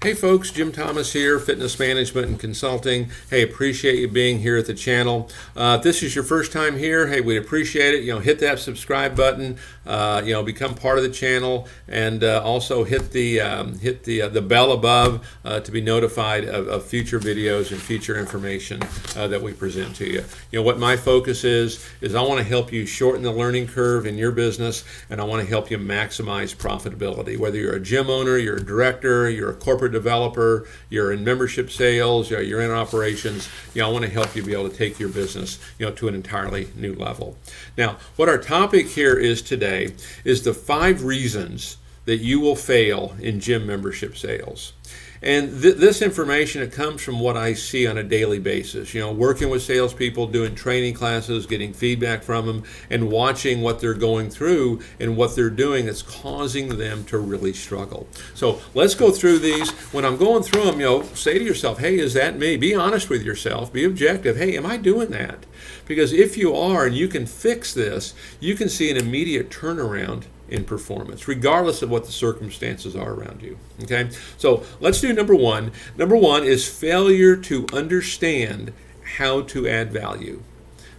Hey folks, Jim Thomas here, Fitness Management and Consulting. Hey, appreciate you being here at the channel. If this is your first time here, hey, we'd appreciate it. Hit that subscribe button. Become part of the channel, and also hit the bell above to be notified of future videos and future information that we present to you. What my focus is I want to help you shorten the learning curve in your business, and I want to help you maximize profitability. Whether you're a gym owner, you're a director, you're a corporate developer, you're in membership sales, you're in operations, I want to help you be able to take your business to an entirely new level. Now, what our topic here is today is the 5 reasons that you will fail in gym membership sales. And this information, it comes from what I see on a daily basis, working with salespeople, doing training classes, getting feedback from them, and watching what they're going through and what they're doing that's causing them to really struggle. So let's go through these. When I'm going through them, say to yourself, hey, is that me? Be honest with yourself. Be objective. Hey, am I doing that? Because if you are and you can fix this, you can see an immediate turnaround in performance, regardless of what the circumstances are around you. Okay, so let's do number one. Number one is failure to understand how to add value.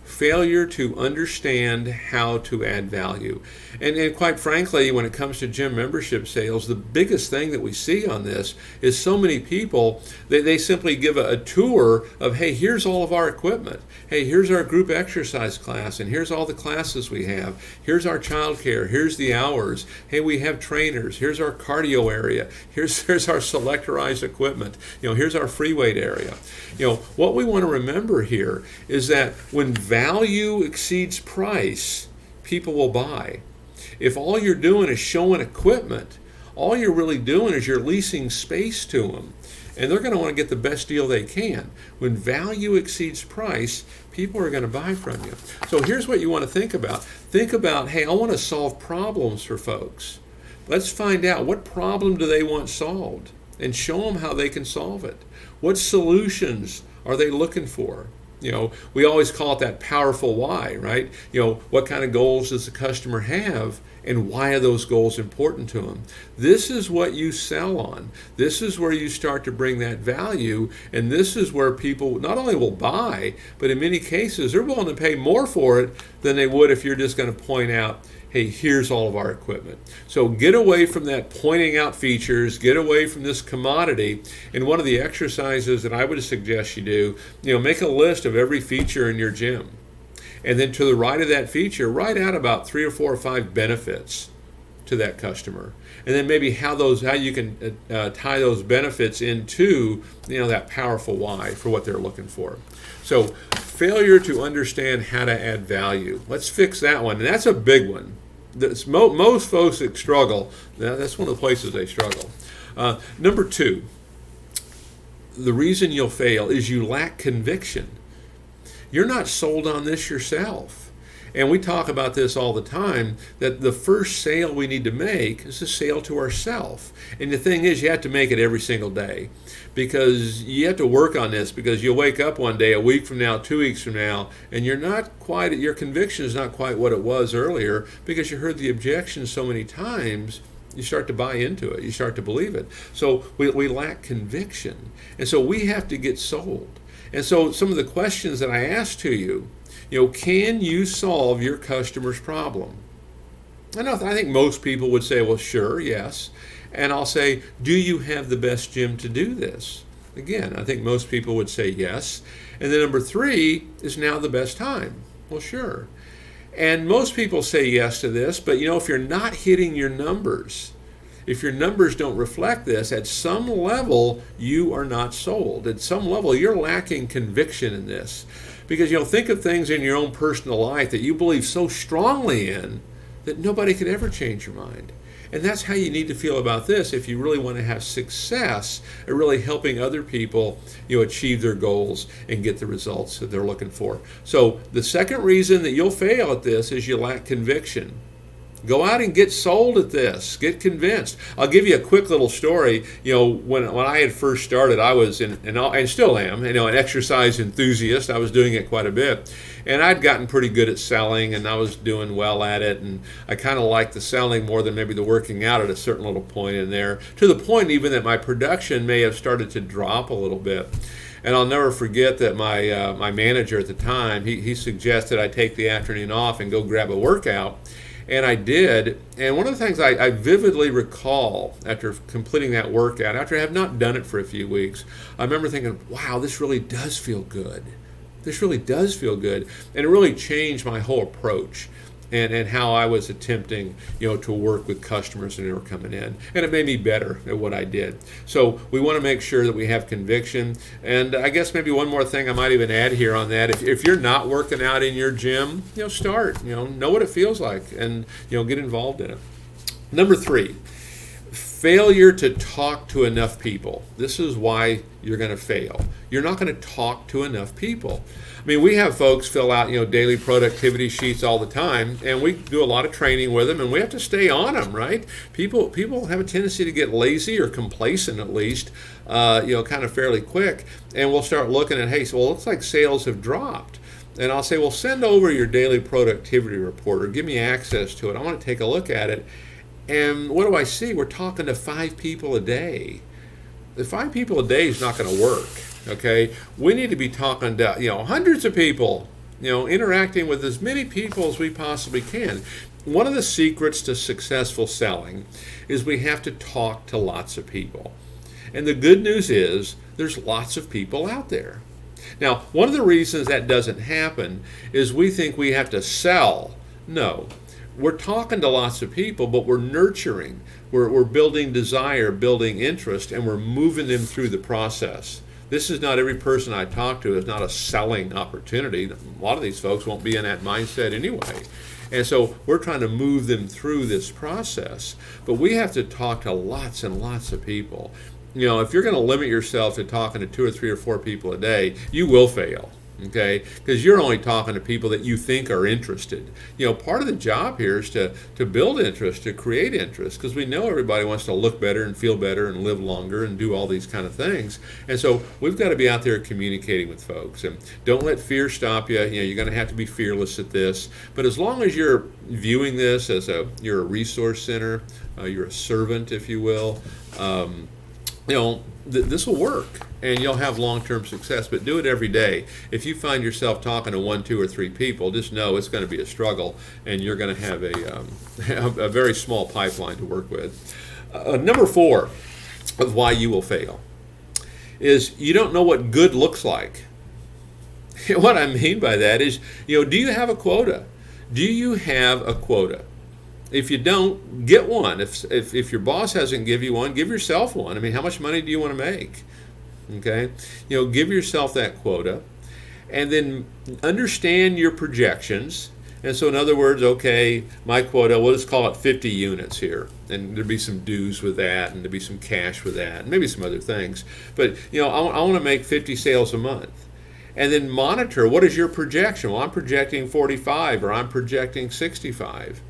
Failure to understand how to add value. And quite frankly, when it comes to gym membership sales, the biggest thing that we see on this is so many people, they simply give a tour of, hey, here's all of our equipment. Hey, here's our group exercise class, and here's all the classes we have. Here's our childcare. Here's the hours. Hey, we have trainers. Here's our cardio area. Here's our selectorized equipment. Here's our free weight area. What we want to remember here is that when value exceeds price, people will buy. If all you're doing is showing equipment, all you're really doing is you're leasing space to them, and they're going to want to get the best deal they can. When value exceeds price, people are going to buy from you. So here's what you want to think about. Think about, hey, I want to solve problems for folks. Let's find out, what problem do they want solved, and show them how they can solve it. What solutions are they looking for? We always call it that powerful why, right? What kind of goals does the customer have, and why are those goals important to them? This is what you sell on. This is where you start to bring that value, and this is where people not only will buy, but in many cases, they're willing to pay more for it than they would if you're just going to point out, hey, here's all of our equipment. So get away from that pointing out features, get away from this commodity. And one of the exercises that I would suggest you do, make a list of every feature in your gym. And then to the right of that feature, write out about 3 or 4 or 5 benefits to that customer. And then maybe how you can tie those benefits into that powerful why for what they're looking for. So failure to understand how to add value. Let's fix that one. And that's a big one. Most folks that struggle, that's one of the places they struggle. Number 2, the reason you'll fail is you lack conviction. You're not sold on this yourself. And we talk about this all the time, that the first sale we need to make is a sale to ourselves. And the thing is, you have to make it every single day, because you have to work on this, because you'll wake up one day, a week from now, 2 weeks from now, and your conviction is not quite what it was earlier, because you heard the objection so many times. You start to buy into it. You start to believe it. So we lack conviction. And so we have to get sold. And so some of the questions that I ask to you, can you solve your customer's problem? I think most people would say, well, sure, yes. And I'll say, do you have the best gym to do this? Again, I think most people would say yes. And then number 3 is now the best time. Well, sure. And most people say yes to this, but if you're not hitting your numbers, if your numbers don't reflect this, at some level, you are not sold. At some level, you're lacking conviction in this. Because, think of things in your own personal life that you believe so strongly in that nobody could ever change your mind. And that's how you need to feel about this if you really want to have success at really helping other people, achieve their goals and get the results that they're looking for. So the second reason that you'll fail at this is you lack conviction. Go out and get sold at this. Get convinced. I'll give you a quick little story. When I had first started, I was and still am, an exercise enthusiast. I was doing it quite a bit, and I'd gotten pretty good at selling, and I was doing well at it. And I kind of liked the selling more than maybe the working out at a certain little point in there. To the point even that my production may have started to drop a little bit. And I'll never forget that my manager at the time, he suggested I take the afternoon off and go grab a workout. And I did. And one of the things I vividly recall after completing that workout, after I have not done it for a few weeks, I remember thinking, wow, this really does feel good. This really does feel good. And it really changed my whole approach and how I was attempting, to work with customers that were coming in. And it made me better at what I did. So we want to make sure that we have conviction. And I guess maybe one more thing I might even add here on that. If you're not working out in your gym, start. Know what it feels like and, get involved in it. Number 3, failure to talk to enough people. This is why you're going to fail. You're not going to talk to enough people. I mean, we have folks fill out, daily productivity sheets all the time, and we do a lot of training with them, and we have to stay on them, right? People have a tendency to get lazy or complacent, at least, kind of fairly quick, and we'll start looking at, hey, so it looks like sales have dropped. And I'll say, well, send over your daily productivity report or give me access to it. I want to take a look at it. And what do I see? We're talking to 5 people a day. The 5 people a day is not going to work. Okay, we need to be talking to hundreds of people, interacting with as many people as we possibly can. One of the secrets to successful selling is we have to talk to lots of people. And the good news is there's lots of people out there. Now, one of the reasons that doesn't happen is we think we have to sell. No. We're talking to lots of people, but we're nurturing. We're building desire, building interest, and we're moving them through the process. This is not every person I talk to is not a selling opportunity. A lot of these folks won't be in that mindset anyway. And so we're trying to move them through this process. But we have to talk to lots and lots of people. If you're going to limit yourself to talking to 2 or 3 or 4 people a day, you will fail. Okay, because you're only talking to people that you think are interested. Part of the job here is to build interest, to create interest, because we know everybody wants to look better and feel better and live longer and do all these kind of things. And so we've got to be out there communicating with folks. And don't let fear stop you. You're going to have to be fearless at this. But as long as you're viewing this as you're a resource center, you're a servant, if you will, this will work and you'll have long-term success, but do it every day. If you find yourself talking to 1, 2, or 3 people, just know it's going to be a struggle and you're going to have a very small pipeline to work with. Number 4 of why you will fail is you don't know what good looks like. What I mean by that is, do you have a quota? Do you have a quota? If you don't, get one. If your boss hasn't given you one, give yourself one. I mean, how much money do you want to make? Okay, give yourself that quota, and then understand your projections. And so, in other words, okay, my quota, we'll just call it 50 units here, and there'll be some dues with that, and there'll be some cash with that, and maybe some other things. But I want to make 50 sales a month. And then monitor, what is your projection? Well, I'm projecting 45, or I'm projecting 65.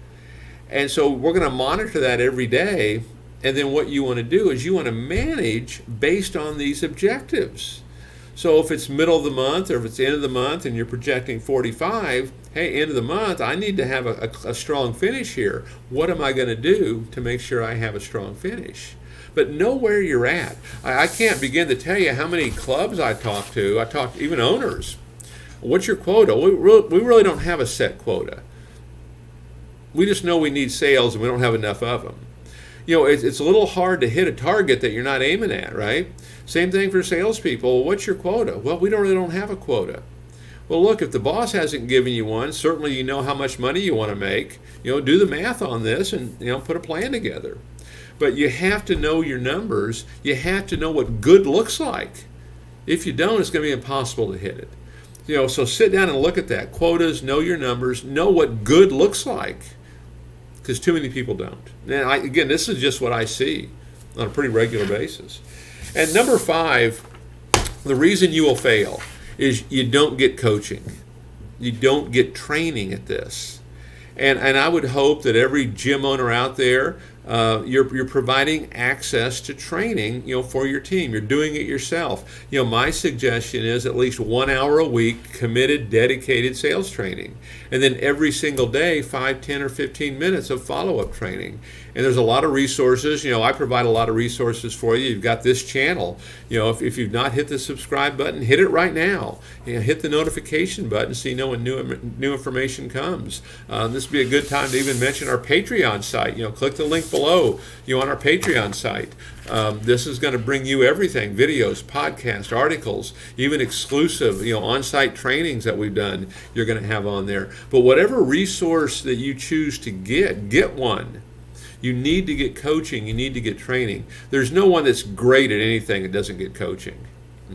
And so we're going to monitor that every day. And then what you want to do is you want to manage based on these objectives. So if it's middle of the month or if it's the end of the month and you're projecting 45, hey, end of the month, I need to have a strong finish here. What am I going to do to make sure I have a strong finish? But know where you're at. I can't begin to tell you how many clubs I talk to. I talk to even owners. What's your quota? We really don't have a set quota. We just know we need sales and we don't have enough of them. It's a little hard to hit a target that you're not aiming at, right? Same thing for salespeople. What's your quota? Well, we really don't have a quota. Well, look, if the boss hasn't given you one, certainly you know how much money you want to make. Do the math on this and, put a plan together. But you have to know your numbers. You have to know what good looks like. If you don't, it's going to be impossible to hit it. So sit down and look at that. Quotas, know your numbers, know what good looks like. Because too many people don't. And again, this is just what I see on a pretty regular basis. And number 5, the reason you will fail is you don't get coaching. You don't get training at this. And I would hope that every gym owner out there, you're providing access to training, for your team. You're doing it yourself. My suggestion is at least 1 hour a week, committed, dedicated sales training. And then every single day, 5, 10, or 15 minutes of follow-up training. And there's a lot of resources. I provide a lot of resources for you. You've got this channel. If you've not hit the subscribe button, hit it right now. Hit the notification button so you know when new information comes. This would be a good time to even mention our Patreon site. Click the link below on our Patreon site. This is going to bring you everything: videos, podcasts, articles, even exclusive on-site trainings that we've done. You're going to have on there. But whatever resource that you choose to get one. You need to get coaching. You need to get training. There's no one that's great at anything that doesn't get coaching.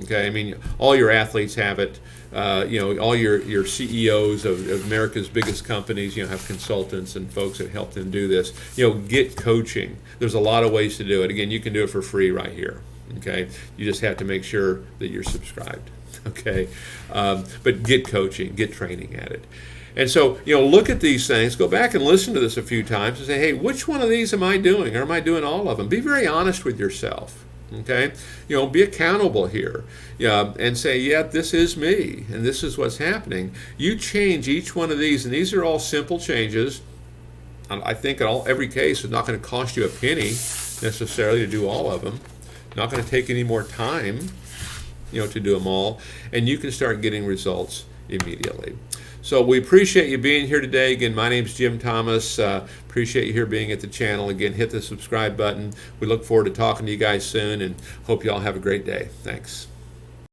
Okay, I mean, all your athletes have it. All your CEOs of America's biggest companies, have consultants and folks that help them do this. Get coaching. There's a lot of ways to do it. Again, you can do it for free right here. Okay, you just have to make sure that you're subscribed. Okay, but get coaching, get training at it. And so, look at these things, go back and listen to this a few times and say, hey, which one of these am I doing? Or am I doing all of them? Be very honest with yourself, okay? Be accountable here, and say, yeah, this is me, and this is what's happening. You change each one of these, and these are all simple changes. I think in every case, it's not going to cost you a penny necessarily to do all of them. Not going to take any more time, to do them all, and you can start getting results immediately. So we appreciate you being here today. Again, my name's Jim Thomas. Appreciate you here being at the channel. Again, hit the subscribe button. We look forward to talking to you guys soon and hope you all have a great day. Thanks.